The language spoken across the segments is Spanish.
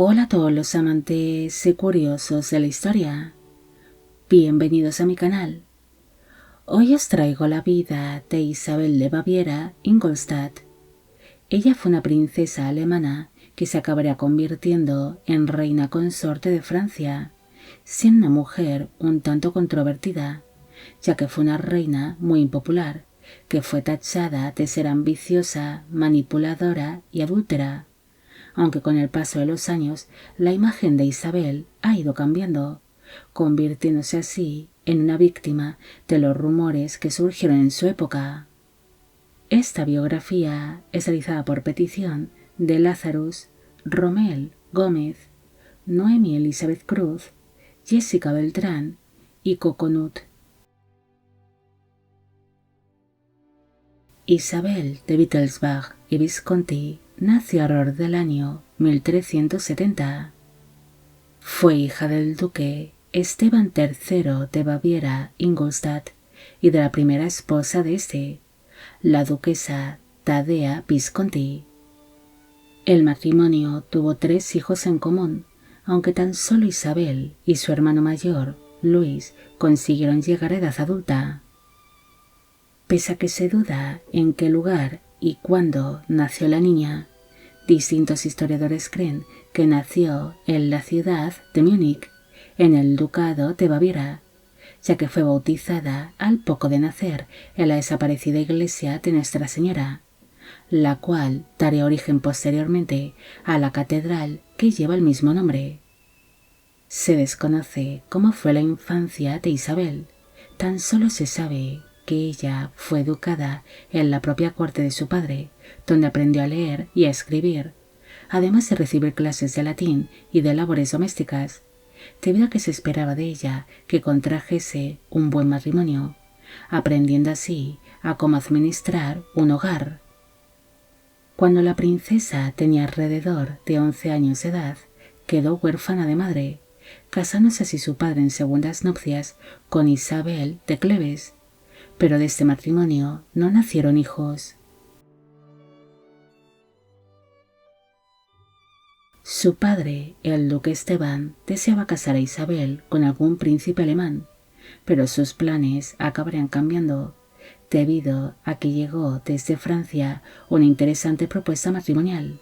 Hola a todos los amantes y curiosos de la historia. Bienvenidos a mi canal. Hoy os traigo la vida de Isabel de Baviera Ingolstadt. Ella fue una princesa alemana que se acabaría convirtiendo en reina consorte de Francia, siendo una mujer un tanto controvertida, ya que fue una reina muy impopular, que fue tachada de ser ambiciosa, manipuladora y adúltera. Aunque con el paso de los años la imagen de Isabel ha ido cambiando, convirtiéndose así en una víctima de los rumores que surgieron en su época. Esta biografía es realizada por petición de Lazarus, Romel Gómez, Noemi Elizabeth Cruz, Jessica Beltrán y Coconut. Isabel de Wittelsbach y Visconti nació alrededor del año 1370. Fue hija del duque Esteban III de Baviera Ingolstadt y de la primera esposa de este, la duquesa Taddea Visconti. El matrimonio tuvo 3 hijos en común, aunque tan solo Isabel y su hermano mayor, Luis, consiguieron llegar a edad adulta. Pese a que se duda en qué lugar y cuándo nació la niña, distintos historiadores creen que nació en la ciudad de Múnich, en el Ducado de Baviera, ya que fue bautizada al poco de nacer en la desaparecida iglesia de Nuestra Señora, la cual daría origen posteriormente a la catedral que lleva el mismo nombre. Se desconoce cómo fue la infancia de Isabel, tan solo se sabe que ella fue educada en la propia corte de su padre, donde aprendió a leer y a escribir, además de recibir clases de latín y de labores domésticas, debido a que se esperaba de ella que contrajese un buen matrimonio, aprendiendo así a cómo administrar un hogar. Cuando la princesa tenía alrededor de 11 años de edad, quedó huérfana de madre, casándose así su padre en segundas nupcias con Isabel de Cleves, pero de este matrimonio no nacieron hijos. Su padre, el duque Esteban, deseaba casar a Isabel con algún príncipe alemán, pero sus planes acabarían cambiando, debido a que llegó desde Francia una interesante propuesta matrimonial.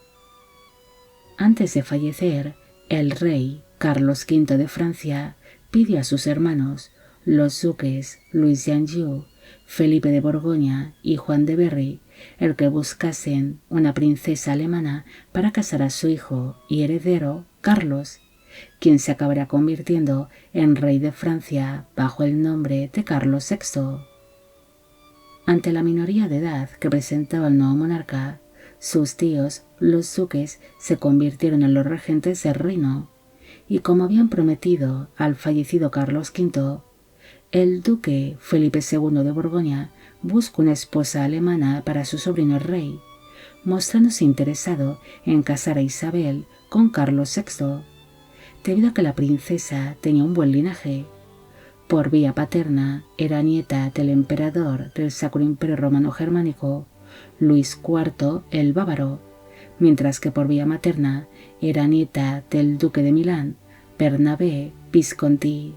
Antes de fallecer, el rey Carlos V de Francia pidió a sus hermanos, los duques Luis de Anjou, Felipe de Borgoña y Juan de Berry, el que buscasen una princesa alemana para casar a su hijo y heredero Carlos, quien se acabará convirtiendo en rey de Francia bajo el nombre de Carlos VI. Ante la minoría de edad que presentaba el nuevo monarca, sus tíos, los duques, se convirtieron en los regentes del reino, y como habían prometido al fallecido Carlos V, el duque Felipe II de Borgoña buscó una esposa alemana para su sobrino el rey, mostrándose interesado en casar a Isabel con Carlos VI, debido a que la princesa tenía un buen linaje. Por vía paterna era nieta del emperador del Sacro Imperio Romano Germánico, Luis IV el Bávaro, mientras que por vía materna era nieta del duque de Milán, Bernabé Visconti.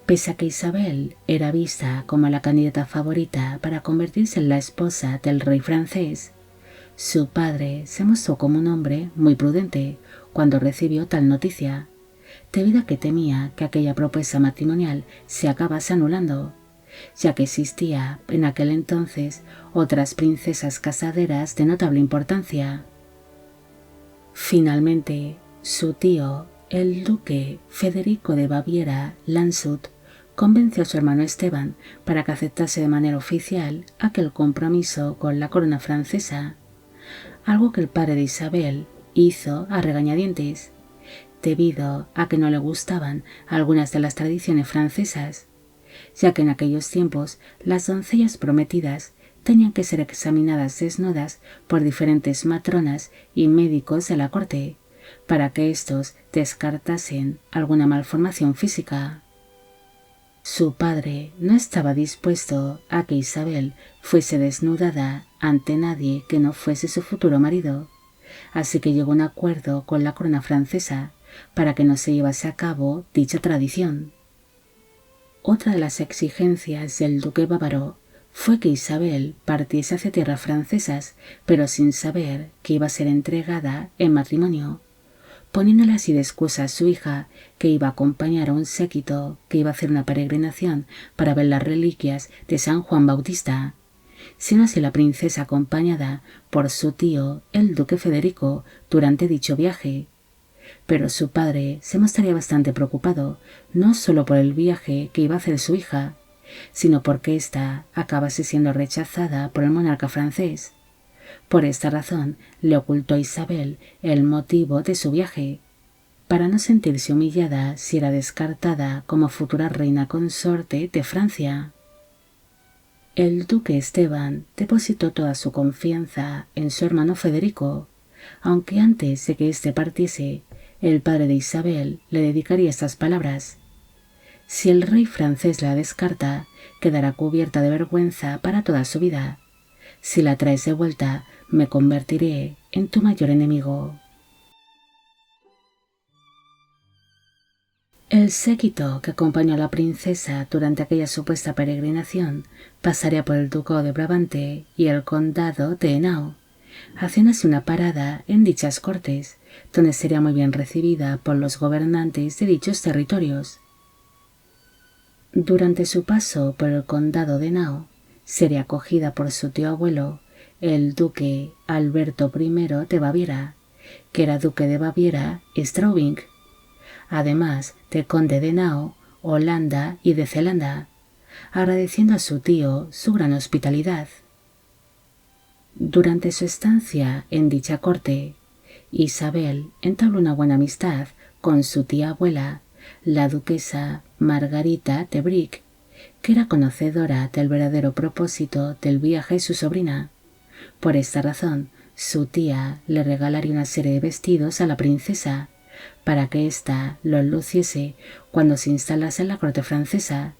Pese a que Isabel era vista como la candidata favorita para convertirse en la esposa del rey francés, su padre se mostró como un hombre muy prudente cuando recibió tal noticia, debido a que temía que aquella propuesta matrimonial se acabase anulando, ya que existía en aquel entonces otras princesas casaderas de notable importancia. Finalmente, su tío, el duque Federico de Baviera Landshut, convenció a su hermano Esteban para que aceptase de manera oficial aquel compromiso con la corona francesa, algo que el padre de Isabel hizo a regañadientes, debido a que no le gustaban algunas de las tradiciones francesas, ya que en aquellos tiempos las doncellas prometidas tenían que ser examinadas desnudas por diferentes matronas y médicos de la corte, para que éstos descartasen alguna malformación física. Su padre no estaba dispuesto a que Isabel fuese desnudada ante nadie que no fuese su futuro marido, así que llegó a un acuerdo con la corona francesa para que no se llevase a cabo dicha tradición. Otra de las exigencias del duque bávaro fue que Isabel partiese hacia tierras francesas, pero sin saber que iba a ser entregada en matrimonio, poniéndole así de excusa a su hija que iba a acompañar a un séquito que iba a hacer una peregrinación para ver las reliquias de San Juan Bautista, siendo así la princesa acompañada por su tío, el duque Federico, durante dicho viaje. Pero su padre se mostraría bastante preocupado, no solo por el viaje que iba a hacer su hija, sino porque ésta acabase siendo rechazada por el monarca francés. Por esta razón le ocultó a Isabel el motivo de su viaje, para no sentirse humillada si era descartada como futura reina consorte de Francia. El duque Esteban depositó toda su confianza en su hermano Federico, aunque antes de que éste partiese, el padre de Isabel le dedicaría estas palabras: «Si el rey francés la descarta, quedará cubierta de vergüenza para toda su vida. Si la traes de vuelta, me convertiré en tu mayor enemigo». El séquito que acompañó a la princesa durante aquella supuesta peregrinación pasaría por el ducado de Brabante y el condado de Henao, haciendo así una parada en dichas cortes, donde sería muy bien recibida por los gobernantes de dichos territorios. Durante su paso por el condado de Henao, sería acogida por su tío abuelo, el duque Alberto I de Baviera, que era duque de Baviera y Straubing, además de conde de Henao, Holanda y de Zelanda, agradeciendo a su tío su gran hospitalidad. Durante su estancia en dicha corte, Isabel entabló una buena amistad con su tía abuela, la duquesa Margarita de Brick, que era conocedora del verdadero propósito del viaje de su sobrina. Por esta razón, su tía le regalaría una serie de vestidos a la princesa, para que ésta los luciese cuando se instalase en la corte francesa,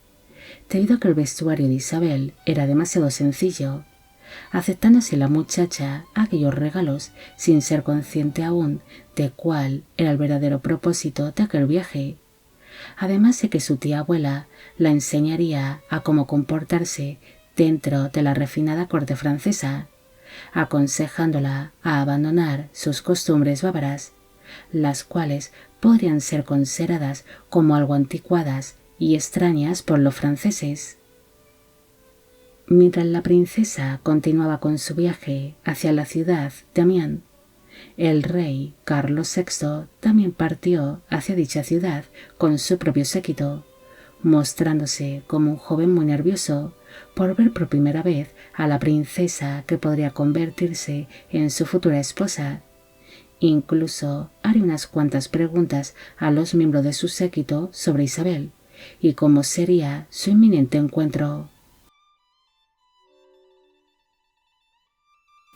debido a que el vestuario de Isabel era demasiado sencillo, aceptándose la muchacha aquellos regalos sin ser consciente aún de cuál era el verdadero propósito de aquel viaje, además de que su tía abuela la enseñaría a cómo comportarse dentro de la refinada corte francesa, aconsejándola a abandonar sus costumbres bárbaras, las cuales podrían ser consideradas como algo anticuadas y extrañas por los franceses. Mientras la princesa continuaba con su viaje hacia la ciudad de Amiens, el rey Carlos VI también partió hacia dicha ciudad con su propio séquito, mostrándose como un joven muy nervioso por ver por primera vez a la princesa que podría convertirse en su futura esposa. Incluso haré unas cuantas preguntas a los miembros de su séquito sobre Isabel y cómo sería su inminente encuentro.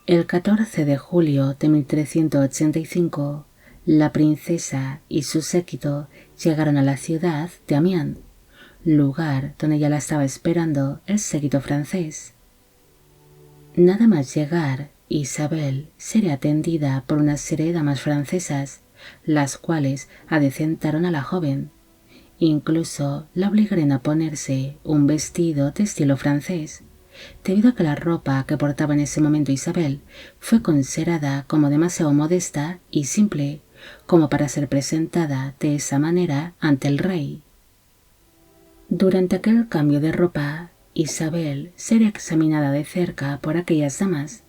El 14 de julio de 1385, la princesa y su séquito llegaron a la ciudad de Amiens, lugar donde ya la estaba esperando el séquito francés. Nada más llegar, Isabel sería atendida por una serie de damas francesas, las cuales adecentaron a la joven. Incluso la obligaron a ponerse un vestido de estilo francés, debido a que la ropa que portaba en ese momento Isabel fue considerada como demasiado modesta y simple como para ser presentada de esa manera ante el rey. Durante aquel cambio de ropa, Isabel sería examinada de cerca por aquellas damas,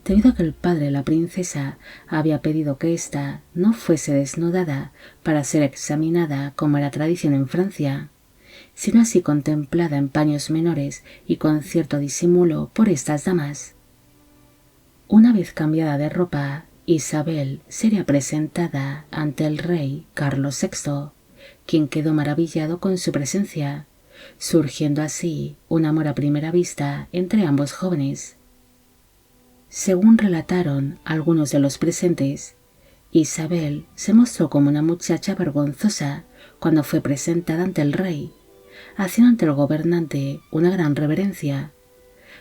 debido a que el padre de la princesa había pedido que ésta no fuese desnudada para ser examinada como era tradición en Francia, sino así contemplada en paños menores y con cierto disimulo por estas damas. Una vez cambiada de ropa, Isabel sería presentada ante el rey Carlos VI, quien quedó maravillado con su presencia, surgiendo así un amor a primera vista entre ambos jóvenes. Según relataron algunos de los presentes, Isabel se mostró como una muchacha vergonzosa cuando fue presentada ante el rey, haciendo ante el gobernante una gran reverencia.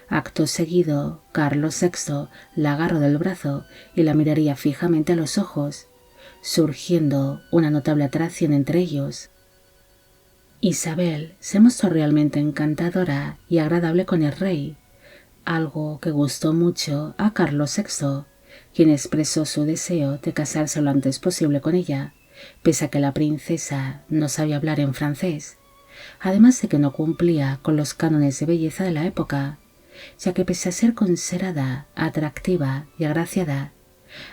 Acto seguido, Carlos VI la agarró del brazo y la miraría fijamente a los ojos, surgiendo una notable atracción entre ellos. Isabel se mostró realmente encantadora y agradable con el rey, algo que gustó mucho a Carlos VI, quien expresó su deseo de casarse lo antes posible con ella, pese a que la princesa no sabía hablar en francés, además de que no cumplía con los cánones de belleza de la época, ya que pese a ser considerada atractiva y agraciada,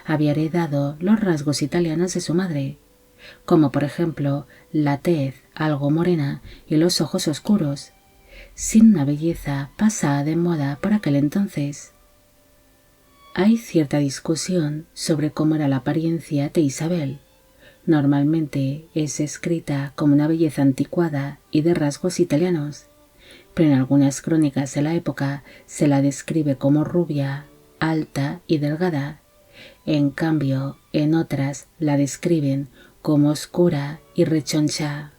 había heredado los rasgos italianos de su madre, como por ejemplo la tez algo morena y los ojos oscuros, sin una belleza pasada de moda por aquel entonces. Hay cierta discusión sobre cómo era la apariencia de Isabel. Normalmente es descrita como una belleza anticuada y de rasgos italianos, pero en algunas crónicas de la época se la describe como rubia, alta y delgada. En cambio, en otras la describen como oscura y rechoncha.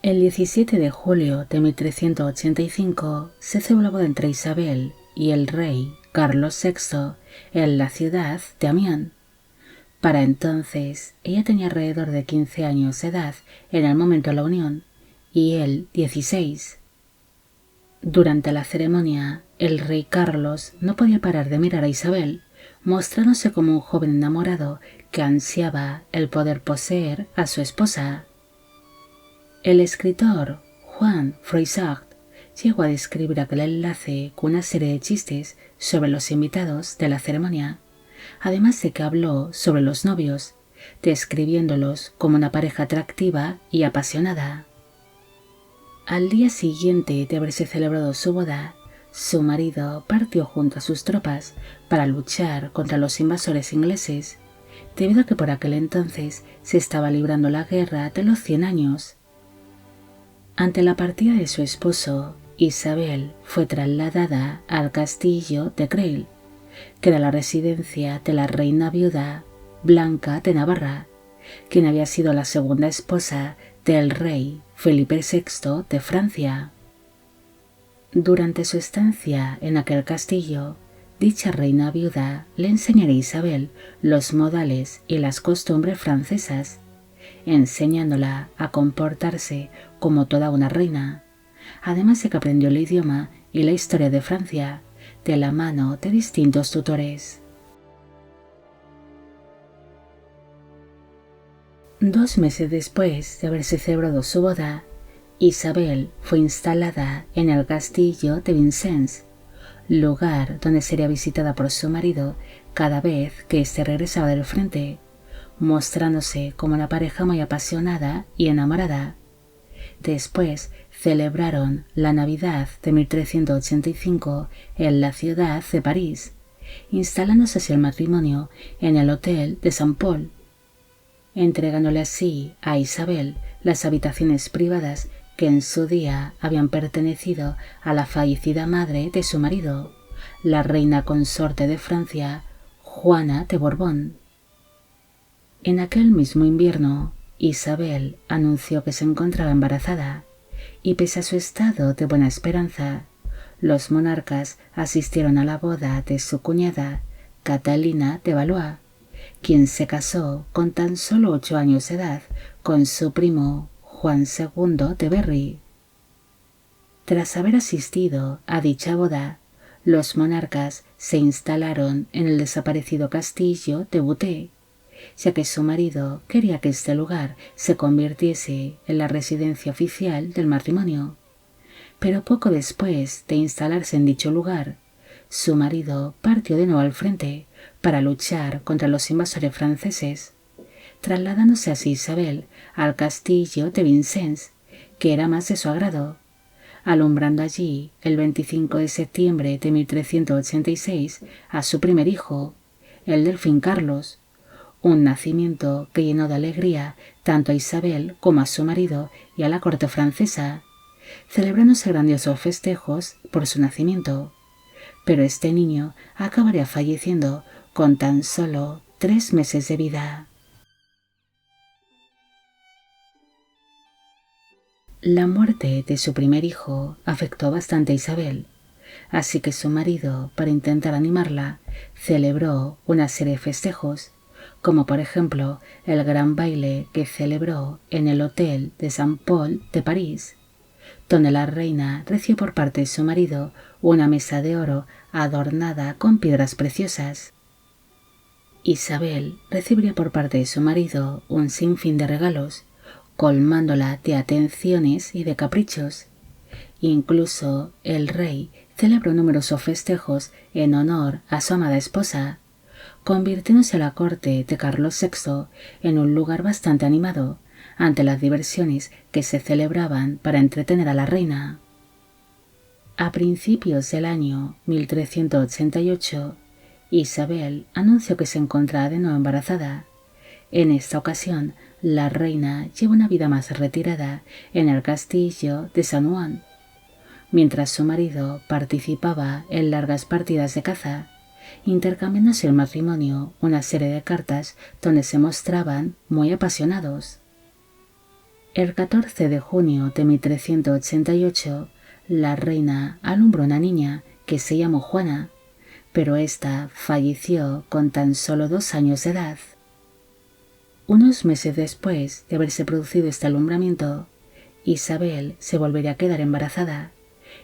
El 17 de julio de 1385 se celebró la boda entre Isabel y el rey Carlos VI en la ciudad de Amiens. Para entonces, ella tenía alrededor de 15 años de edad en el momento de la unión, y él 16. Durante la ceremonia, el rey Carlos no podía parar de mirar a Isabel, mostrándose como un joven enamorado que ansiaba el poder poseer a su esposa. El escritor Juan Froissart llegó a describir aquel enlace con una serie de chistes sobre los invitados de la ceremonia, además de que habló sobre los novios, describiéndolos como una pareja atractiva y apasionada. Al día siguiente de haberse celebrado su boda, su marido partió junto a sus tropas para luchar contra los invasores ingleses, debido a que por aquel entonces se estaba librando la guerra de los 100 años. Ante la partida de su esposo, Isabel fue trasladada al castillo de Creil, que era la residencia de la reina viuda Blanca de Navarra, quien había sido la segunda esposa del rey Felipe VI de Francia. Durante su estancia en aquel castillo, dicha reina viuda le enseñaría a Isabel los modales y las costumbres francesas, enseñándola a comportarse como toda una reina, además de que aprendió el idioma y la historia de Francia de la mano de distintos tutores. 2 meses después de haberse celebrado su boda, Isabel fue instalada en el castillo de Vincennes, lugar donde sería visitada por su marido cada vez que éste regresaba del frente, mostrándose como una pareja muy apasionada y enamorada. Después celebraron la Navidad de 1385 en la ciudad de París, instalándose así el matrimonio en el Hotel de Saint-Paul, entregándole así a Isabel las habitaciones privadas que en su día habían pertenecido a la fallecida madre de su marido, la reina consorte de Francia, Juana de Borbón. En aquel mismo invierno, Isabel anunció que se encontraba embarazada, y pese a su estado de buena esperanza, los monarcas asistieron a la boda de su cuñada, Catalina de Valois, quien se casó con tan solo 8 años de edad con su primo Juan II de Berry. Tras haber asistido a dicha boda, los monarcas se instalaron en el desaparecido castillo de Boutet, ya que su marido quería que este lugar se convirtiese en la residencia oficial del matrimonio. Pero poco después de instalarse en dicho lugar, su marido partió de nuevo al frente para luchar contra los invasores franceses, trasladándose así Isabel al castillo de Vincennes, que era más de su agrado, alumbrando allí el 25 de septiembre de 1386 a su primer hijo, el delfín Carlos, un nacimiento que llenó de alegría tanto a Isabel como a su marido y a la corte francesa, celebrándose grandiosos festejos por su nacimiento. Pero este niño acabaría falleciendo con tan solo 3 meses de vida. La muerte de su primer hijo afectó bastante a Isabel, así que su marido, para intentar animarla, celebró una serie de festejos, como por ejemplo el gran baile que celebró en el Hotel de Saint-Paul de París, donde la reina recibió por parte de su marido una mesa de oro adornada con piedras preciosas. Isabel recibiría por parte de su marido un sinfín de regalos, colmándola de atenciones y de caprichos. Incluso el rey celebró numerosos festejos en honor a su amada esposa, convirtiéndose la corte de Carlos VI en un lugar bastante animado ante las diversiones que se celebraban para entretener a la reina. A principios del año 1388, Isabel anunció que se encontraba de nuevo embarazada. En esta ocasión, la reina lleva una vida más retirada en el castillo de San Juan, mientras su marido participaba en largas partidas de caza, intercambiándose el matrimonio una serie de cartas donde se mostraban muy apasionados. El 14 de junio de 1388, la reina alumbró una niña que se llamó Juana, pero ésta falleció con tan solo 2 años de edad. Unos meses después de haberse producido este alumbramiento, Isabel se volvería a quedar embarazada,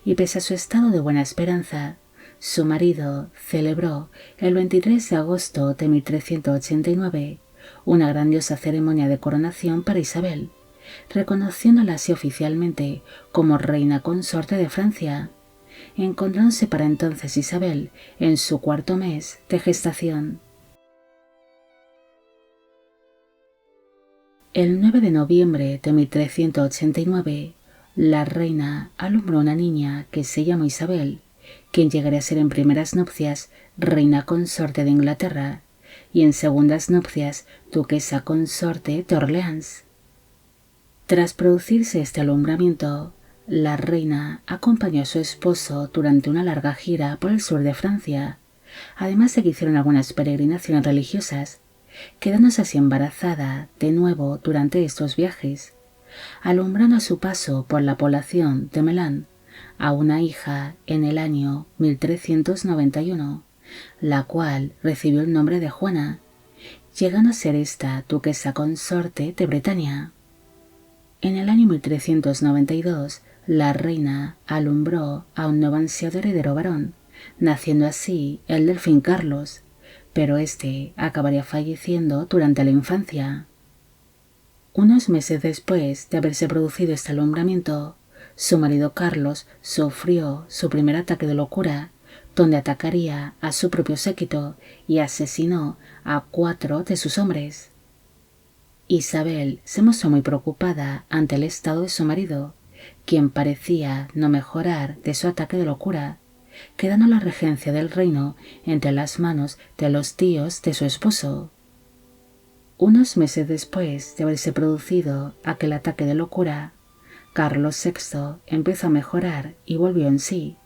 y pese a su estado de buena esperanza, su marido celebró el 23 de agosto de 1389 una grandiosa ceremonia de coronación para Isabel, reconociéndola así oficialmente como reina consorte de Francia, encontrándose para entonces Isabel en su 4.º mes de gestación. El 9 de noviembre de 1389, la reina alumbró una niña que se llamó Isabel, quien llegaría a ser en primeras nupcias reina consorte de Inglaterra y en segundas nupcias duquesa consorte de Orleans. Tras producirse este alumbramiento, la reina acompañó a su esposo durante una larga gira por el sur de Francia, además de que hicieron algunas peregrinaciones religiosas, quedándose así embarazada de nuevo durante estos viajes, alumbrando a su paso por la población de Melun a una hija en el año 1391, la cual recibió el nombre de Juana, llegando a ser esta duquesa consorte de Bretaña. En el año 1392, la reina alumbró a un nuevo ansiado heredero varón, naciendo así el delfín Carlos, pero este acabaría falleciendo durante la infancia. Unos meses después de haberse producido este alumbramiento, su marido Carlos sufrió su primer ataque de locura, donde atacaría a su propio séquito y asesinó a 4 de sus hombres. Isabel se mostró muy preocupada ante el estado de su marido, quien parecía no mejorar de su ataque de locura, quedando la regencia del reino entre las manos de los tíos de su esposo. Unos meses después de haberse producido aquel ataque de locura, Carlos VI empezó a mejorar y volvió en sí,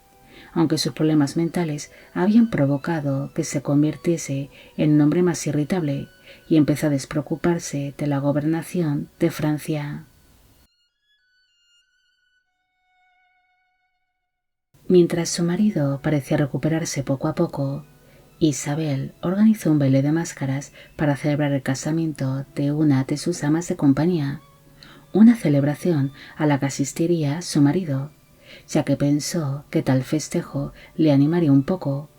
aunque sus problemas mentales habían provocado que se convirtiese en un hombre más irritable y empezó a despreocuparse de la gobernación de Francia. Mientras su marido parecía recuperarse poco a poco, Isabel organizó un baile de máscaras para celebrar el casamiento de una de sus damas de compañía, una celebración a la que asistiría su marido, ya que pensó que tal festejo le animaría un poco,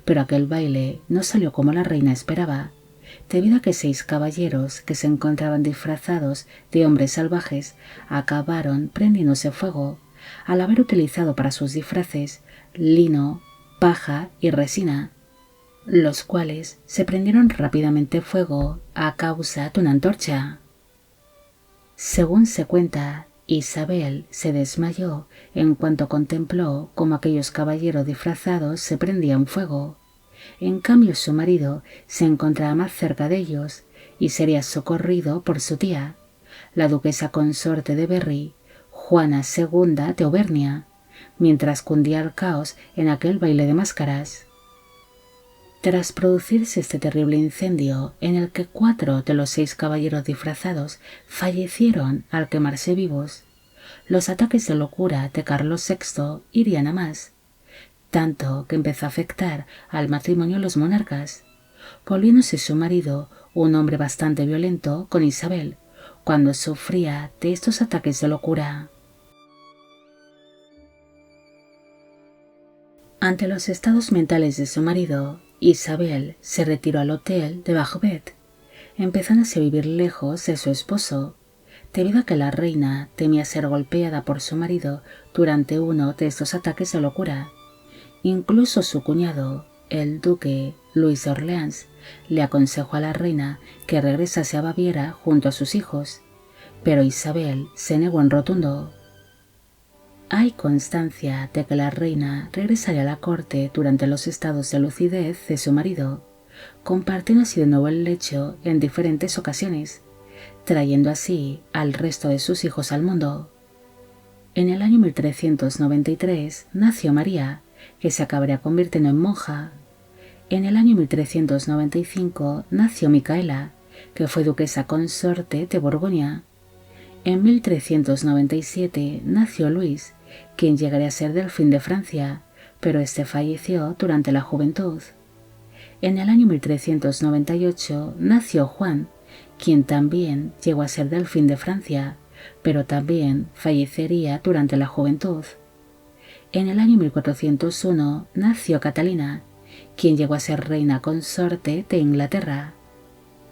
pero aquel baile no salió como la reina esperaba, debido a que 6 caballeros que se encontraban disfrazados de hombres salvajes acabaron prendiéndose fuego al haber utilizado para sus disfraces lino, paja y resina, los cuales se prendieron rápidamente fuego a causa de una antorcha. Según se cuenta, Isabel se desmayó en cuanto contempló cómo aquellos caballeros disfrazados se prendían fuego. En cambio, su marido se encontraba más cerca de ellos y sería socorrido por su tía, la duquesa consorte de Berry, Juana II de Auvernia, mientras cundía el caos en aquel baile de máscaras. Tras producirse este terrible incendio en el que 4 de los 6 caballeros disfrazados fallecieron al quemarse vivos, Los ataques de locura de Carlos VI irían a más, tanto que empezó a afectar al matrimonio de los monarcas, volviéndose su marido un hombre bastante violento con Isabel cuando sufría de estos ataques de locura. Ante los estados mentales de su marido, Isabel se retiró al hotel de Bajobet, empezándose a vivir lejos de su esposo, debido a que la reina temía ser golpeada por su marido durante uno de estos ataques de locura. Incluso su cuñado, el duque Luis de Orleans, le aconsejó a la reina que regresase a Baviera junto a sus hijos, pero Isabel se negó en rotundo. Hay constancia de que la reina regresaría a la corte durante los estados de lucidez de su marido, compartiendo así de nuevo el lecho en diferentes ocasiones, trayendo así al resto de sus hijos al mundo. En el año 1393 nació María, que se acabaría convirtiendo en monja. En el año 1395 nació Micaela, que fue duquesa consorte de Borgoña. En 1397 nació Luis, quien llegaría a ser delfín de Francia, pero este falleció durante la juventud. En el año 1398 nació Juan, quien también llegó a ser delfín de Francia, pero también fallecería durante la juventud. En el año 1401 nació Catalina, quien llegó a ser reina consorte de Inglaterra.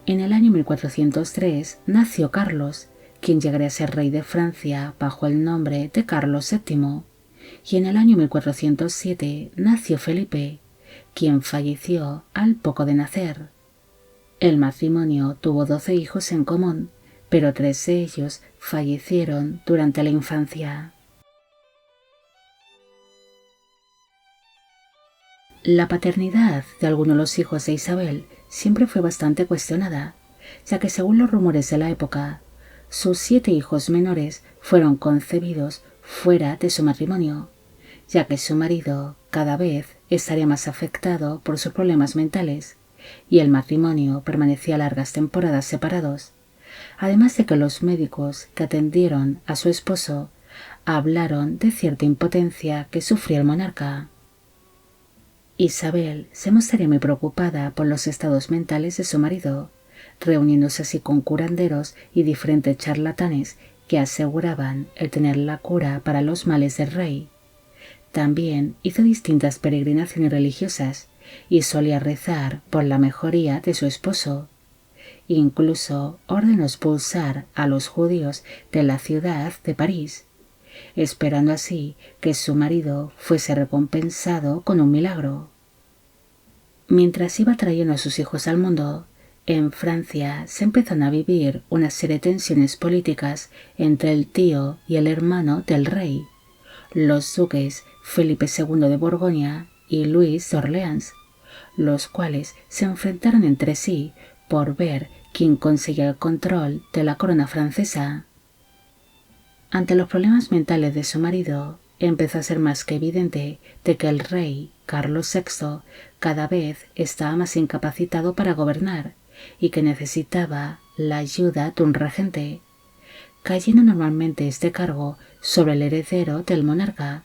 En el año 1403 nació Carlos, quien llegaría a ser rey de Francia bajo el nombre de Carlos VII, y en el año 1407 nació Felipe, quien falleció al poco de nacer. El matrimonio tuvo 12 hijos en común, pero 3 de ellos fallecieron durante la infancia. La paternidad de algunos de los hijos de Isabel siempre fue bastante cuestionada, ya que según los rumores de la época, sus 7 hijos menores fueron concebidos fuera de su matrimonio, ya que su marido cada vez estaría más afectado por sus problemas mentales y el matrimonio permanecía largas temporadas separados, además de que los médicos que atendieron a su esposo hablaron de cierta impotencia que sufría el monarca. Isabel se mostraría muy preocupada por los estados mentales de su marido, reuniéndose así con curanderos y diferentes charlatanes que aseguraban el tener la cura para los males del rey. También hizo distintas peregrinaciones religiosas y solía rezar por la mejoría de su esposo. Incluso ordenó expulsar a los judíos de la ciudad de París, esperando así que su marido fuese recompensado con un milagro. Mientras iba trayendo a sus hijos al mundo, en Francia se empezaron a vivir una serie de tensiones políticas entre el tío y el hermano del rey, los duques Felipe II de Borgoña y Luis de Orleans, los cuales se enfrentaron entre sí por ver quién conseguía el control de la corona francesa. Ante los problemas mentales de su marido, empezó a ser más que evidente de que el rey Carlos VI cada vez estaba más incapacitado para gobernar y que necesitaba la ayuda de un regente, cayendo normalmente este cargo sobre el heredero del monarca,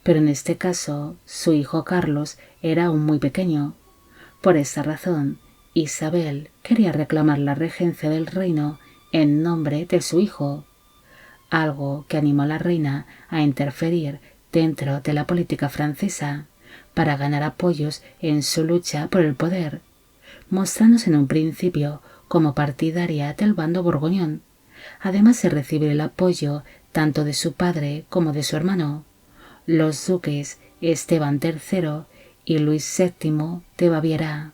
pero en este caso su hijo Carlos era aún muy pequeño. Por esta razón, Isabel quería reclamar la regencia del reino en nombre de su hijo, algo que animó a la reina a interferir dentro de la política francesa para ganar apoyos en su lucha por el poder, mostrándose en un principio como partidaria del bando borgoñón, además de recibir el apoyo tanto de su padre como de su hermano, los duques Esteban III y Luis VII de Baviera.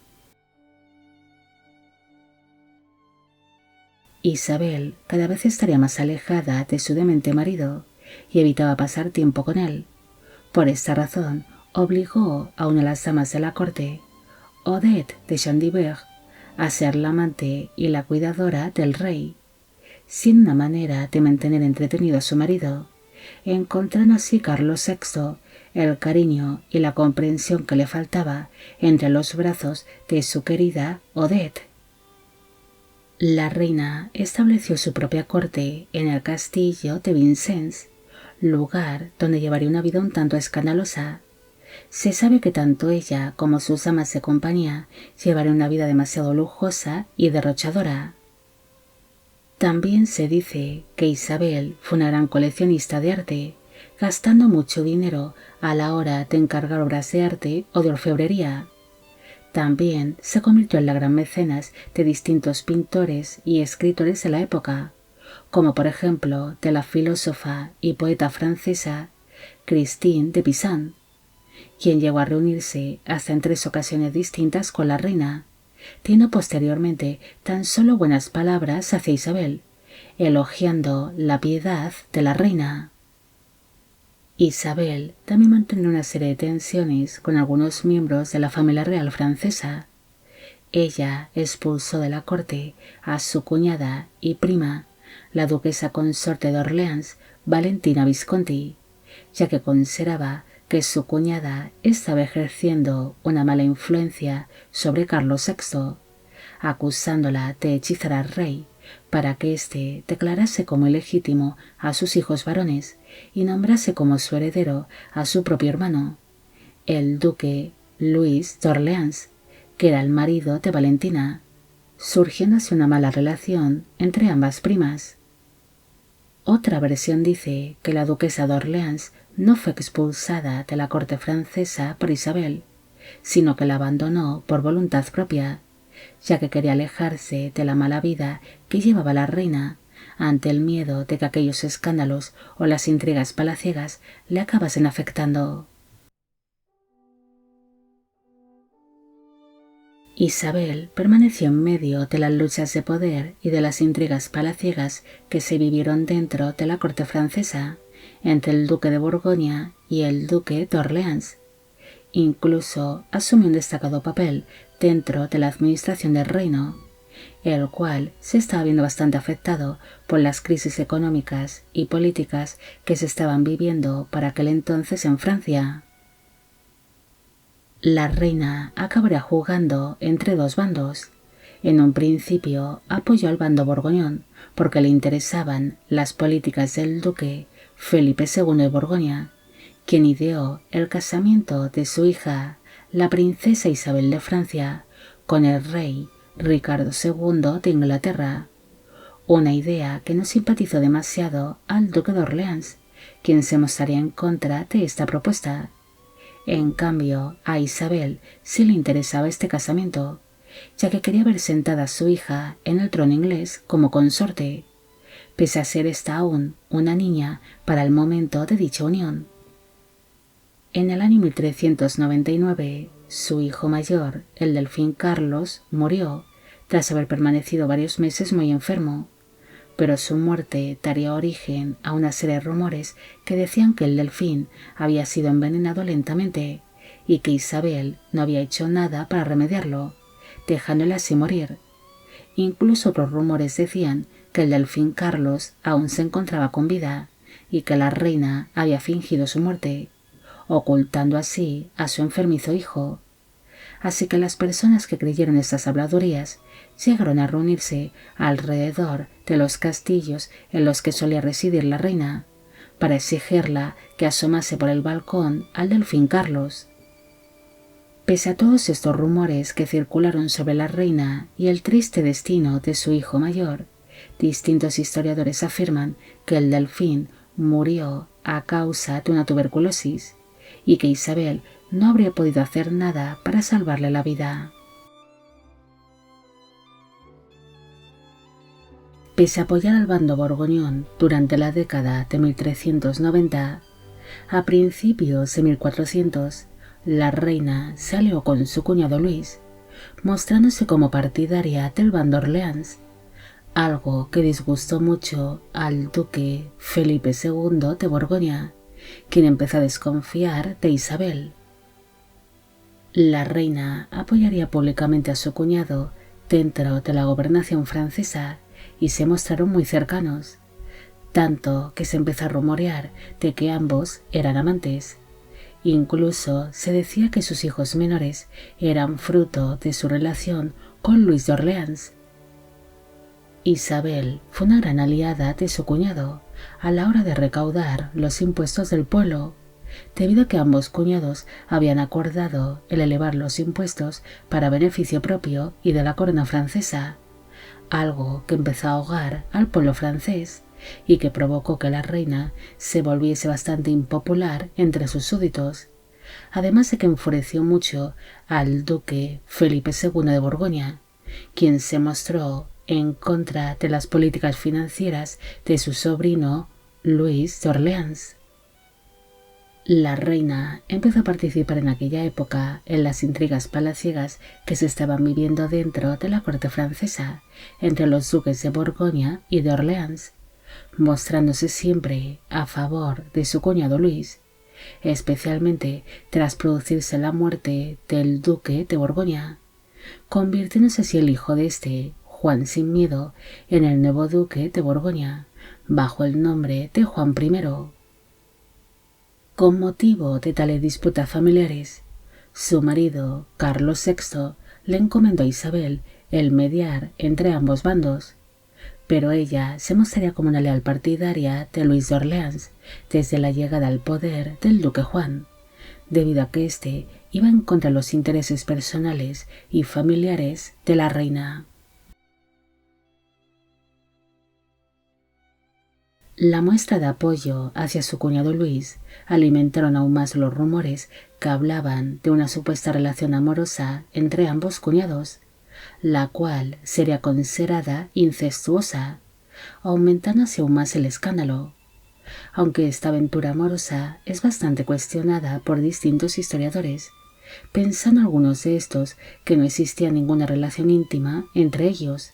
Isabel cada vez estaría más alejada de su demente marido y evitaba pasar tiempo con él. Por esta razón, obligó a una de las damas de la corte, Odette de Chandibert, a ser la amante y la cuidadora del rey, siendo una manera de mantener entretenido a su marido, encontrando así Carlos VI el cariño y la comprensión que le faltaba entre los brazos de su querida Odette. La reina estableció su propia corte en el castillo de Vincennes, lugar donde llevaría una vida un tanto escandalosa. Se sabe que tanto ella como sus damas de compañía llevarían una vida demasiado lujosa y derrochadora. También se dice que Isabel fue una gran coleccionista de arte, gastando mucho dinero a la hora de encargar obras de arte o de orfebrería. También se convirtió en la gran mecenas de distintos pintores y escritores de la época, como por ejemplo de la filósofa y poeta francesa Christine de Pizan, quien llegó a reunirse hasta en 3 ocasiones distintas con la reina, teniendo posteriormente tan solo buenas palabras hacia Isabel, elogiando la piedad de la reina. Isabel también mantenía una serie de tensiones con algunos miembros de la familia real francesa. Ella expulsó de la corte a su cuñada y prima, la duquesa consorte de Orleans, Valentina Visconti, ya que consideraba que su cuñada estaba ejerciendo una mala influencia sobre Carlos VI, acusándola de hechizar al rey para que éste declarase como ilegítimo a sus hijos varones y nombrase como su heredero a su propio hermano, el duque Luis de Orleans, que era el marido de Valentina, surgiendo así una mala relación entre ambas primas. Otra versión dice que la duquesa de Orleans no fue expulsada de la corte francesa por Isabel, sino que la abandonó por voluntad propia, ya que quería alejarse de la mala vida que llevaba la reina, ante el miedo de que aquellos escándalos o las intrigas palaciegas le acabasen afectando. Isabel permaneció en medio de las luchas de poder y de las intrigas palaciegas que se vivieron dentro de la corte francesa, entre el duque de Borgoña y el duque de Orleans. Incluso asumió un destacado papel dentro de la administración del reino, el cual se estaba viendo bastante afectado por las crisis económicas y políticas que se estaban viviendo para aquel entonces en Francia. La reina acabaría jugando entre 2 bandos. En un principio apoyó al bando borgoñón porque le interesaban las políticas del duque Felipe II de Borgoña, quien ideó el casamiento de su hija, la princesa Isabel de Francia, con el rey Ricardo II de Inglaterra, una idea que no simpatizó demasiado al duque de Orleans, quien se mostraría en contra de esta propuesta. En cambio, a Isabel sí le interesaba este casamiento, ya que quería ver sentada a su hija en el trono inglés como consorte, pese a ser esta aún una niña para el momento de dicha unión. En el año 1399, su hijo mayor, el delfín Carlos, murió, tras haber permanecido varios meses muy enfermo, pero su muerte daría origen a una serie de rumores que decían que el delfín había sido envenenado lentamente y que Isabel no había hecho nada para remediarlo, dejándole así morir. Incluso otros rumores decían que el delfín Carlos aún se encontraba con vida y que la reina había fingido su muerte, ocultando así a su enfermizo hijo. Así que las personas que creyeron estas habladurías llegaron a reunirse alrededor de los castillos en los que solía residir la reina, para exigirla que asomase por el balcón al delfín Carlos. Pese a todos estos rumores que circularon sobre la reina y el triste destino de su hijo mayor, distintos historiadores afirman que el delfín murió a causa de una tuberculosis y que Isabel no habría podido hacer nada para salvarle la vida. Pese a apoyar al bando borgoñón durante la década de 1390, a principios de 1400, la reina se alió con su cuñado Luis, mostrándose como partidaria del bando Orleans, algo que disgustó mucho al duque Felipe II de Borgoña, quien empezó a desconfiar de Isabel. La reina apoyaría públicamente a su cuñado dentro de la gobernación francesa y se mostraron muy cercanos, tanto que se empezó a rumorear de que ambos eran amantes. Incluso se decía que sus hijos menores eran fruto de su relación con Luis de Orleans. Isabel fue una gran aliada de su cuñado a la hora de recaudar los impuestos del pueblo, debido a que ambos cuñados habían acordado el elevar los impuestos para beneficio propio y de la corona francesa, algo que empezó a ahogar al pueblo francés y que provocó que la reina se volviese bastante impopular entre sus súbditos, además de que enfureció mucho al duque Felipe II de Borgoña, quien se mostró en contra de las políticas financieras de su sobrino Luis de Orleans. La reina empezó a participar en aquella época en las intrigas palaciegas que se estaban viviendo dentro de la corte francesa entre los duques de Borgoña y de Orleans, mostrándose siempre a favor de su cuñado Luis, especialmente tras producirse la muerte del duque de Borgoña, convirtiéndose así el hijo de este, Juan sin Miedo, en el nuevo duque de Borgoña, bajo el nombre de Juan I. Con motivo de tales disputas familiares, su marido, Carlos VI, le encomendó a Isabel el mediar entre ambos bandos, pero ella se mostraría como una leal partidaria de Luis de Orleans desde la llegada al poder del duque Juan, debido a que éste iba en contra de los intereses personales y familiares de la reina. La muestra de apoyo hacia su cuñado Luis alimentaron aún más los rumores que hablaban de una supuesta relación amorosa entre ambos cuñados, la cual sería considerada incestuosa, aumentando así aún más el escándalo, aunque esta aventura amorosa es bastante cuestionada por distintos historiadores, pensando algunos de estos que no existía ninguna relación íntima entre ellos,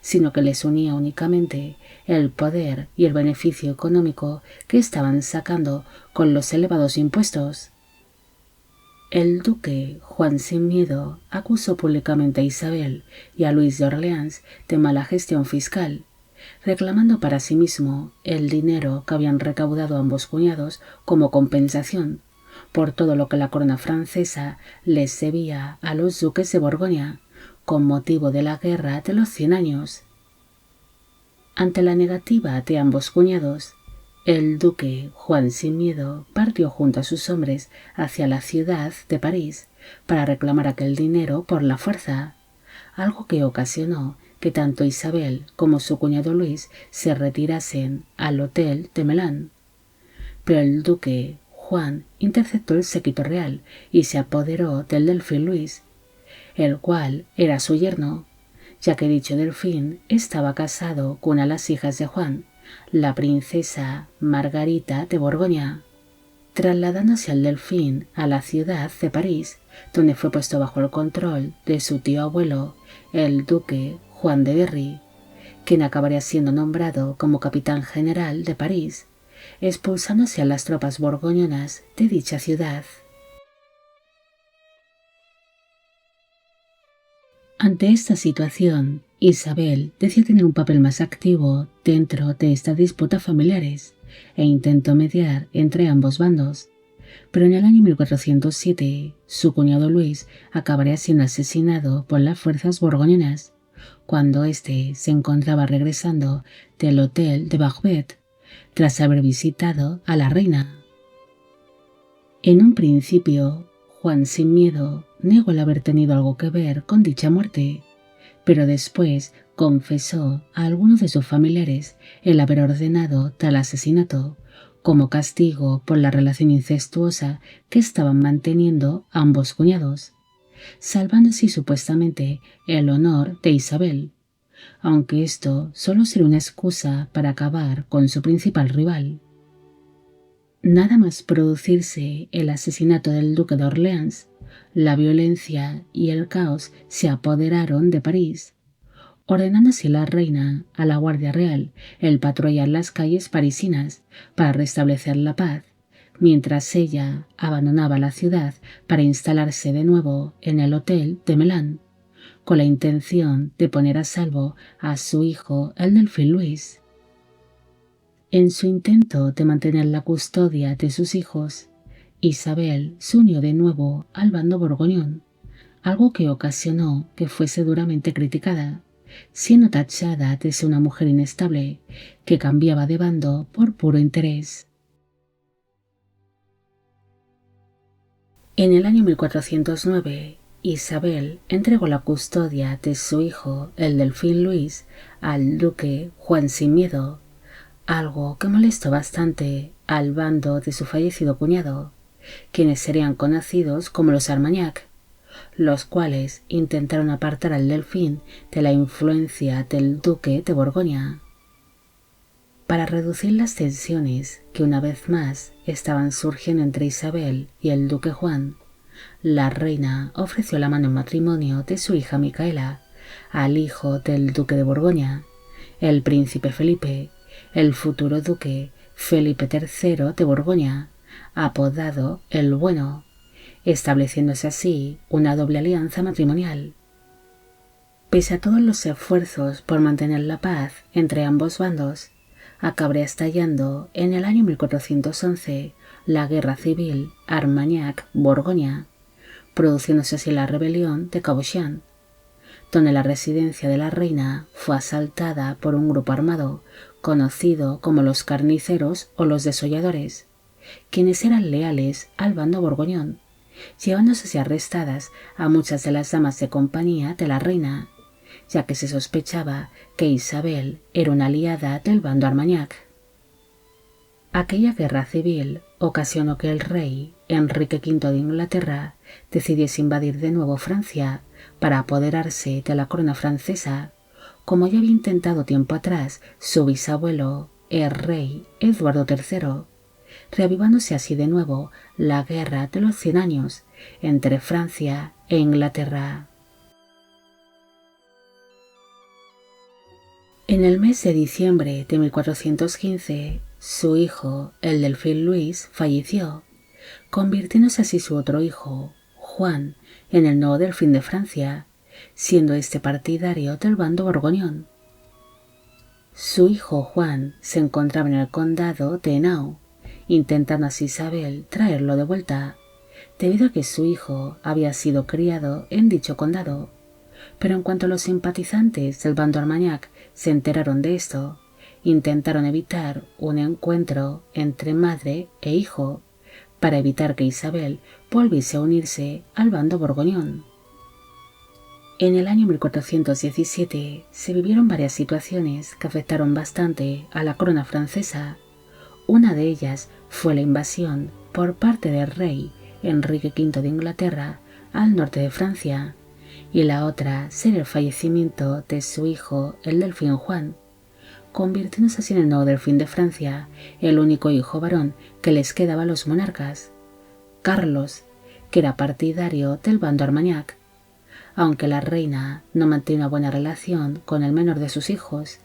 sino que les unía únicamente el poder y el beneficio económico que estaban sacando con los elevados impuestos. El duque Juan sin Miedo acusó públicamente a Isabel y a Luis de Orleans de mala gestión fiscal, reclamando para sí mismo el dinero que habían recaudado ambos cuñados como compensación por todo lo que la corona francesa les debía a los duques de Borgoña, con motivo de la Guerra de los 100 años. Ante la negativa de ambos cuñados, el duque Juan sin Miedo partió junto a sus hombres hacia la ciudad de París para reclamar aquel dinero por la fuerza, algo que ocasionó que tanto Isabel como su cuñado Luis se retirasen al hotel de Melán. Pero el duque Juan interceptó el séquito real y se apoderó del delfín Luis, el cual era su yerno, ya que dicho delfín estaba casado con una de las hijas de Juan, la princesa Margarita de Borgoña. Trasladándose al delfín a la ciudad de París, donde fue puesto bajo el control de su tío abuelo, el duque Juan de Berry, quien acabaría siendo nombrado como capitán general de París, expulsándose a las tropas borgoñonas de dicha ciudad. Ante esta situación, Isabel decidió tener un papel más activo dentro de estas disputas familiares e intentó mediar entre ambos bandos, pero en el año 1407 su cuñado Luis acabaría siendo asesinado por las fuerzas borgoñonas cuando éste se encontraba regresando del hotel de Barbet tras haber visitado a la reina. En un principio, Juan sin Miedo negó el haber tenido algo que ver con dicha muerte, pero después confesó a algunos de sus familiares el haber ordenado tal asesinato como castigo por la relación incestuosa que estaban manteniendo ambos cuñados, salvando así supuestamente el honor de Isabel, aunque esto solo sería una excusa para acabar con su principal rival. Nada más producirse el asesinato del duque de Orleans, la violencia y el caos se apoderaron de París, ordenando así la reina a la Guardia Real el patrullar las calles parisinas para restablecer la paz, mientras ella abandonaba la ciudad para instalarse de nuevo en el hotel de Melán, con la intención de poner a salvo a su hijo, el delfín Luis. En su intento de mantener la custodia de sus hijos, Isabel se unió de nuevo al bando borgoñón, algo que ocasionó que fuese duramente criticada, siendo tachada de ser una mujer inestable que cambiaba de bando por puro interés. En el año 1409, Isabel entregó la custodia de su hijo, el delfín Luis, al duque Juan Sin Miedo, algo que molestó bastante al bando de su fallecido cuñado, quienes serían conocidos como los Armagnac, los cuales intentaron apartar al delfín de la influencia del duque de Borgoña. Para reducir las tensiones que una vez más estaban surgiendo entre Isabel y el duque Juan, la reina ofreció la mano en matrimonio de su hija Micaela al hijo del duque de Borgoña, el príncipe Felipe, el futuro duque Felipe III de Borgoña, apodado el Bueno, estableciéndose así una doble alianza matrimonial. Pese a todos los esfuerzos por mantener la paz entre ambos bandos, acabaría estallando en el año 1411 la guerra civil Armagnac-Borgoña, produciéndose así la rebelión de Cabochán, donde la residencia de la reina fue asaltada por un grupo armado conocido como los carniceros o los desolladores, quienes eran leales al bando borgoñón, llevándose así arrestadas a muchas de las damas de compañía de la reina, ya que se sospechaba que Isabel era una aliada del bando Armagnac. Aquella guerra civil ocasionó que el rey Enrique V de Inglaterra decidiese invadir de nuevo Francia para apoderarse de la corona francesa, como ya había intentado tiempo atrás su bisabuelo, el rey Eduardo III, reavivándose así de nuevo la guerra de los 100 años entre Francia e Inglaterra. En el mes de diciembre de 1415, su hijo, el delfín Luis, falleció, convirtiéndose así su otro hijo, Juan, en el nuevo delfín de Francia, siendo este partidario del bando borgoñón. Su hijo Juan se encontraba en el condado de Henao, intentando así Isabel traerlo de vuelta, debido a que su hijo había sido criado en dicho condado. Pero en cuanto los simpatizantes del bando Armagnac se enteraron de esto, intentaron evitar un encuentro entre madre e hijo, para evitar que Isabel volviese a unirse al bando borgoñón. En el año 1417 se vivieron varias situaciones que afectaron bastante a la corona francesa. Una de ellas fue la invasión por parte del rey Enrique V de Inglaterra al norte de Francia, y la otra sería el fallecimiento de su hijo, el delfín Juan, convirtiéndose así en el nuevo delfín de Francia, el único hijo varón que les quedaba a los monarcas, Carlos, que era partidario del bando Armagnac, aunque la reina no mantenía una buena relación con el menor de sus hijos,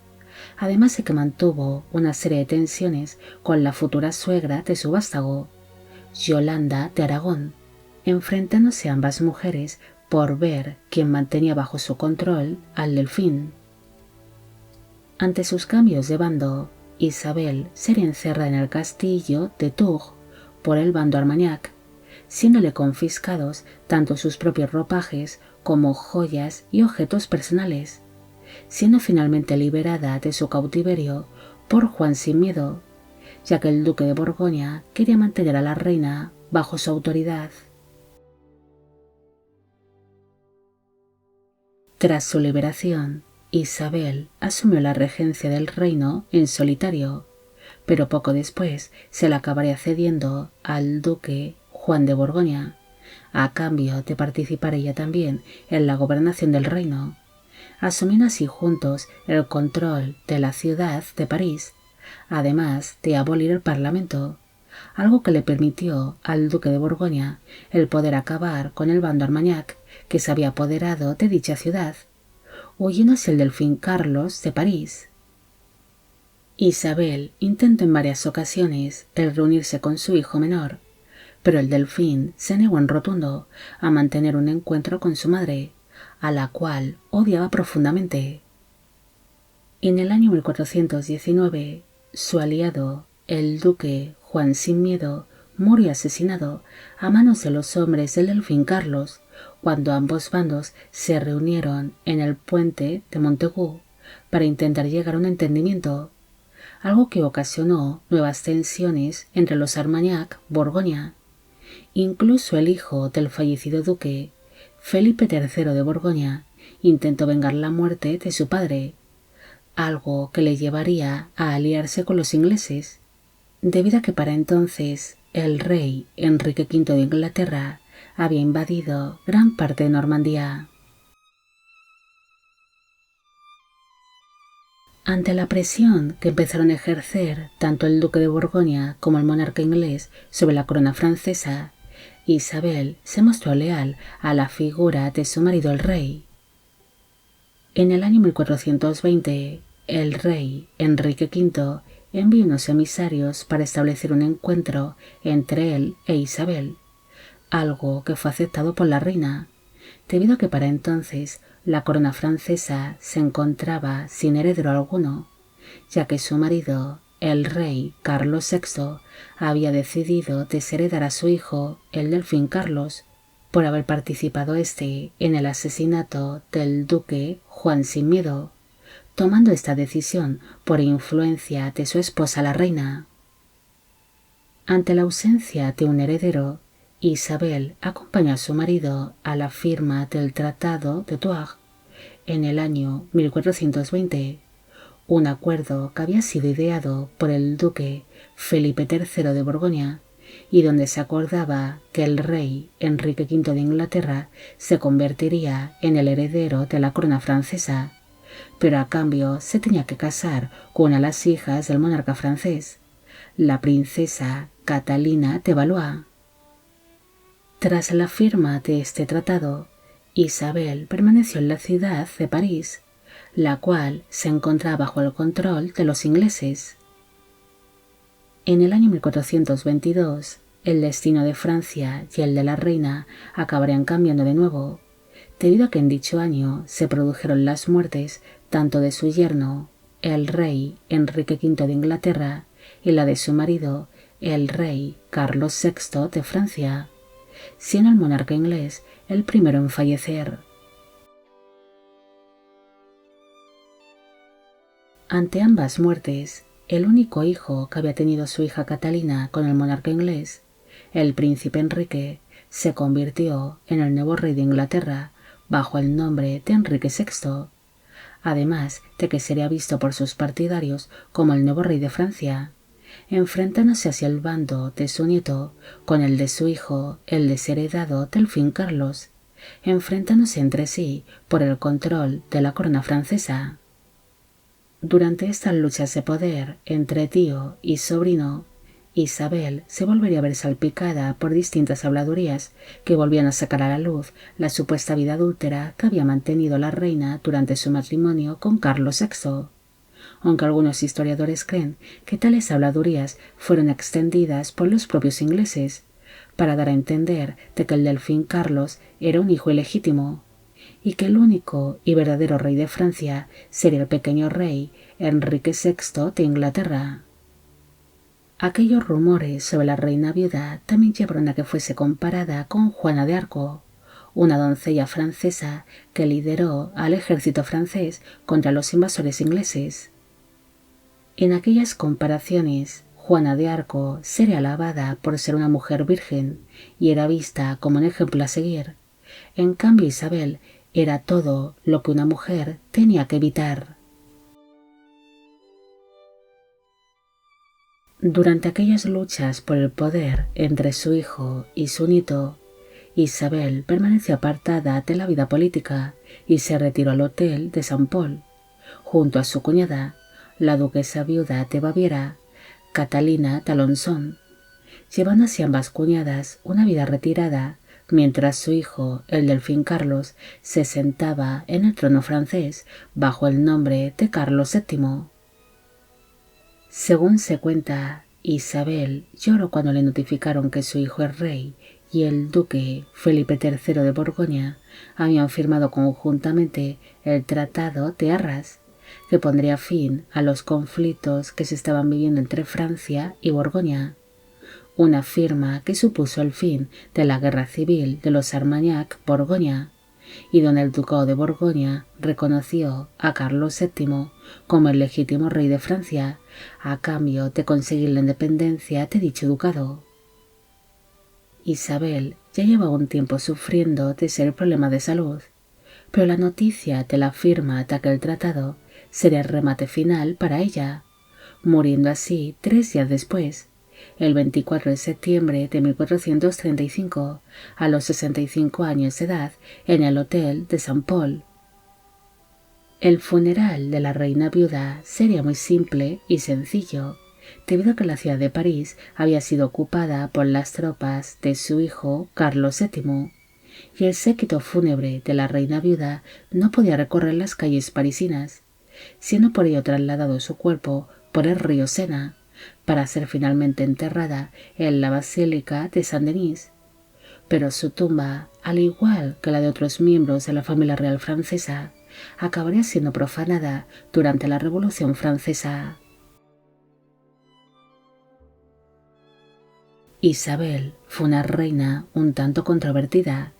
además de que mantuvo una serie de tensiones con la futura suegra de su vástago, Yolanda de Aragón, enfrentándose a ambas mujeres por ver quién mantenía bajo su control al delfín. Ante sus cambios de bando, Isabel sería encerrada en el castillo de Tours por el bando Armagnac, siéndole confiscados tanto sus propios ropajes como joyas y objetos personales, siendo finalmente liberada de su cautiverio por Juan Sin Miedo, ya que el duque de Borgoña quería mantener a la reina bajo su autoridad. Tras su liberación, Isabel asumió la regencia del reino en solitario, pero poco después se la acabaría cediendo al duque Juan de Borgoña, a cambio de participar ella también en la gobernación del reino, asumiendo así juntos el control de la ciudad de París, además de abolir el Parlamento, algo que le permitió al duque de Borgoña el poder acabar con el bando Armagnac que se había apoderado de dicha ciudad, huyendo hacia el delfín Carlos de París. Isabel intentó en varias ocasiones el reunirse con su hijo menor, pero el delfín se negó en rotundo a mantener un encuentro con su madre, a la cual odiaba profundamente. En el año 1419, su aliado, el duque Juan Sin Miedo, murió asesinado a manos de los hombres del delfín Carlos cuando ambos bandos se reunieron en el puente de Montaigu para intentar llegar a un entendimiento, algo que ocasionó nuevas tensiones entre los Armagnac-Borgoña. Incluso el hijo del fallecido duque, Felipe III de Borgoña, intentó vengar la muerte de su padre, algo que le llevaría a aliarse con los ingleses, debido a que para entonces el rey Enrique V de Inglaterra había invadido gran parte de Normandía. Ante la presión que empezaron a ejercer tanto el duque de Borgoña como el monarca inglés sobre la corona francesa, Isabel se mostró leal a la figura de su marido el rey. En el año 1420, el rey Enrique V envió unos emisarios para establecer un encuentro entre él e Isabel, algo que fue aceptado por la reina, debido a que para entonces la corona francesa se encontraba sin heredero alguno, ya que su marido, el rey Carlos VI, había decidido desheredar a su hijo, el delfín Carlos, por haber participado en el asesinato del duque Juan sin Miedo, tomando esta decisión por influencia de su esposa la reina. Ante la ausencia de un heredero, Isabel acompañó a su marido a la firma del Tratado de Tours en el año 1420, un acuerdo que había sido ideado por el duque Felipe III de Borgoña y donde se acordaba que el rey Enrique V de Inglaterra se convertiría en el heredero de la corona francesa, pero a cambio se tenía que casar con una de las hijas del monarca francés, la princesa Catalina de Valois. Tras la firma de este tratado, Isabel permaneció en la ciudad de París, la cual se encontraba bajo el control de los ingleses. En el año 1422, el destino de Francia y el de la reina acabarían cambiando de nuevo, debido a que en dicho año se produjeron las muertes tanto de su yerno, el rey Enrique V de Inglaterra, y la de su marido, el rey Carlos VI de Francia, siendo el monarca inglés el primero en fallecer. Ante ambas muertes, el único hijo que había tenido su hija Catalina con el monarca inglés, el príncipe Enrique, se convirtió en el nuevo rey de Inglaterra bajo el nombre de Enrique VI, además de que sería visto por sus partidarios como el nuevo rey de Francia, enfrentándose hacia el bando de su nieto con el de su hijo, el desheredado delfín Carlos, enfrentándose entre sí por el control de la corona francesa. Durante estas luchas de poder entre tío y sobrino, Isabel se volvería a ver salpicada por distintas habladurías que volvían a sacar a la luz la supuesta vida adúltera que había mantenido la reina durante su matrimonio con Carlos VI, aunque algunos historiadores creen que tales habladurías fueron extendidas por los propios ingleses para dar a entender de que el delfín Carlos era un hijo ilegítimo y que el único y verdadero rey de Francia sería el pequeño rey Enrique VI de Inglaterra. Aquellos rumores sobre la reina viuda también llevaron a que fuese comparada con Juana de Arco, una doncella francesa que lideró al ejército francés contra los invasores ingleses. En aquellas comparaciones, Juana de Arco sería alabada por ser una mujer virgen y era vista como un ejemplo a seguir. En cambio, Isabel era todo lo que una mujer tenía que evitar. Durante aquellas luchas por el poder entre su hijo y su nieto, Isabel permaneció apartada de la vida política y se retiró al hotel de Saint Paul, junto a su cuñada, la duquesa viuda de Baviera, Catalina d'Alençon, llevando así ambas cuñadas una vida retirada, mientras su hijo, el delfín Carlos, se sentaba en el trono francés bajo el nombre de Carlos VII. Según se cuenta, Isabel lloró cuando le notificaron que su hijo el rey y el duque Felipe III de Borgoña habían firmado conjuntamente el Tratado de Arras, que pondría fin a los conflictos que se estaban viviendo entre Francia y Borgoña, una firma que supuso el fin de la guerra civil de los Armagnac-Borgoña, y donde el ducado de Borgoña reconoció a Carlos VII como el legítimo rey de Francia a cambio de conseguir la independencia de dicho ducado. Isabel ya llevaba un tiempo sufriendo de serios problemas de salud, pero la noticia de la firma de aquel tratado sería el remate final para ella, muriendo así 3 días después, el 24 de septiembre de 1435, a los 65 años de edad, en el Hotel de Saint Paul. El funeral de la reina viuda sería muy simple y sencillo, debido a que la ciudad de París había sido ocupada por las tropas de su hijo Carlos VII, y el séquito fúnebre de la reina viuda no podía recorrer las calles parisinas, siendo por ello trasladado su cuerpo por el río Sena, para ser finalmente enterrada en la Basílica de Saint-Denis. Pero su tumba, al igual que la de otros miembros de la familia real francesa, acabaría siendo profanada durante la Revolución Francesa. Isabel fue una reina un tanto controvertida.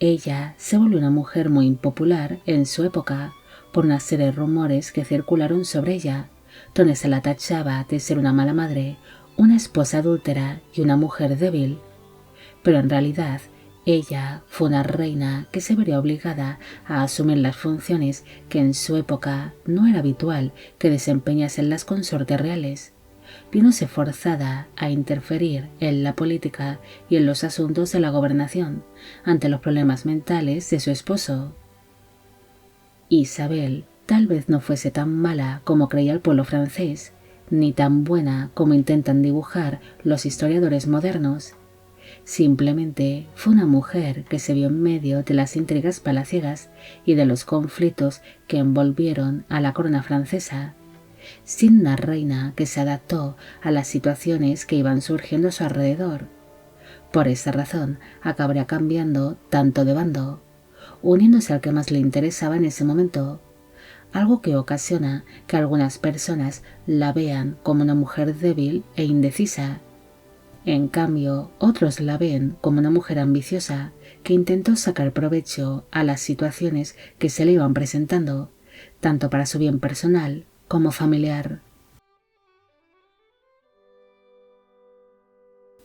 Ella se volvió una mujer muy impopular en su época por una serie de rumores que circularon sobre ella, donde se la tachaba de ser una mala madre, una esposa adúltera y una mujer débil. Pero en realidad, ella fue una reina que se vería obligada a asumir las funciones que en su época no era habitual que desempeñasen las consortes reales, viéndose forzada a interferir en la política y en los asuntos de la gobernación ante los problemas mentales de su esposo. Isabel tal vez no fuese tan mala como creía el pueblo francés, ni tan buena como intentan dibujar los historiadores modernos. Simplemente fue una mujer que se vio en medio de las intrigas palaciegas y de los conflictos que envolvieron a la corona francesa, siendo una reina que se adaptó a las situaciones que iban surgiendo a su alrededor. Por esa razón acabaría cambiando tanto de bando, uniéndose al que más le interesaba en ese momento, algo que ocasiona que algunas personas la vean como una mujer débil e indecisa. En cambio, otros la ven como una mujer ambiciosa que intentó sacar provecho a las situaciones que se le iban presentando, tanto para su bien personal como familiar.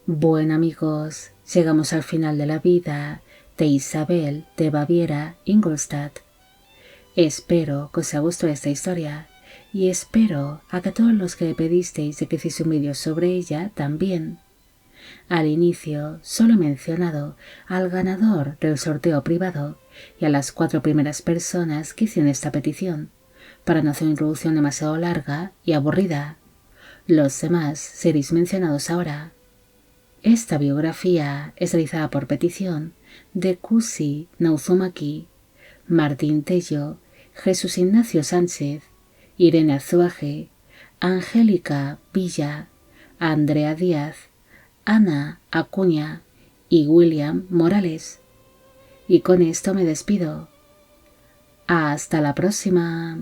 Bueno amigos, llegamos al final de la vida de Isabel de Baviera-Ingolstadt. Espero que os haya gustado esta historia y espero a que todos los que me pedisteis de que hiciese un vídeo sobre ella también. Al inicio solo he mencionado al ganador del sorteo privado y a las 4 primeras personas que hicieron esta petición, para no hacer una introducción demasiado larga y aburrida. Los demás seréis mencionados ahora. Esta biografía es realizada por petición de Kusi Nauzumaki, Martín Tello, Jesús Ignacio Sánchez, Irene Azuaje, Angélica Villa, Andrea Díaz, Ana Acuña y William Morales. Y con esto me despido. Hasta la próxima.